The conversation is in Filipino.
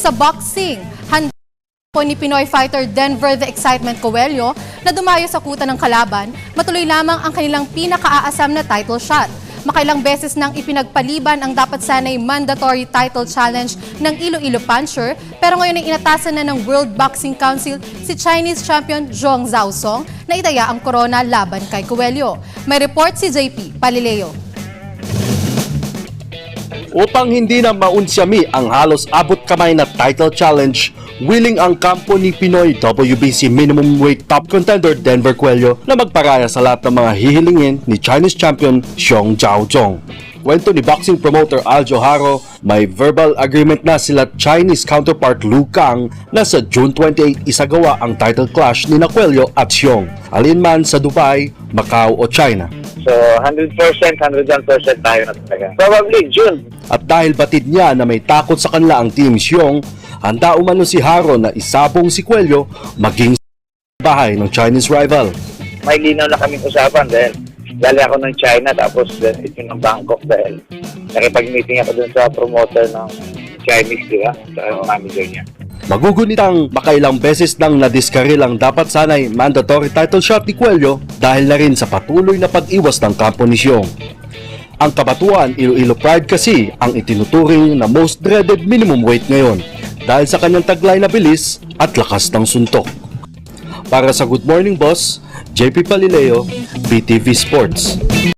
Sa boxing, handa po ni Pinoy fighter Denver The Excitement Coelho na dumayo sa kuta ng kalaban, matuloy lamang ang kanilang pinakaaasam na title shot. Makailang beses nang ipinagpaliban ang dapat sanay mandatory title challenge ng Iloilo Puncher, pero ngayon ay inatasan na ng World Boxing Council si Chinese champion Zhong Zhaosong na itaya ang corona laban kay Coelho. May report si JP Palileo. Upang hindi na maunsyami ang halos abot kamay na title challenge, willing ang kampo ni Pinoy WBC minimum weight top contender Denver Coelho na magparaya sa lahat ng mga hihilingin ni Chinese champion Zhong Zhaosong. Kwento ni boxing promoter Aljo Haro, may verbal agreement na sila Chinese counterpart Lu Kang na sa June 28 isagawa ang title clash ni Coelho at Zhong, alinman sa Dubai, Macau o China. So 100%, 101% tayo na talaga. Probably June. At dahil batid niya na may takot sa kanila ang Team Zhong, handa umano si Haro na isabong si Coelho maging bahay ng Chinese rival. May linaw na kaming usapan dahil dali ako ng China tapos ito ng Bangkok dahil nakipag-meeting ako dun sa promoter ng Chinese, di ba? Sa manager niya. Magugunitang makailang beses nang nadiskaril ang dapat sanay mandatory title shot ni Coelho dahil na rin sa patuloy na pag-iwas ng kampo ni Zhong. Ang kabatuan Iloilo Pride kasi ang itinuturing na most dreaded minimum weight ngayon dahil sa kanyang taglay na bilis at lakas ng suntok. Para sa Good Morning Boss, JP Palileo, BTV Sports.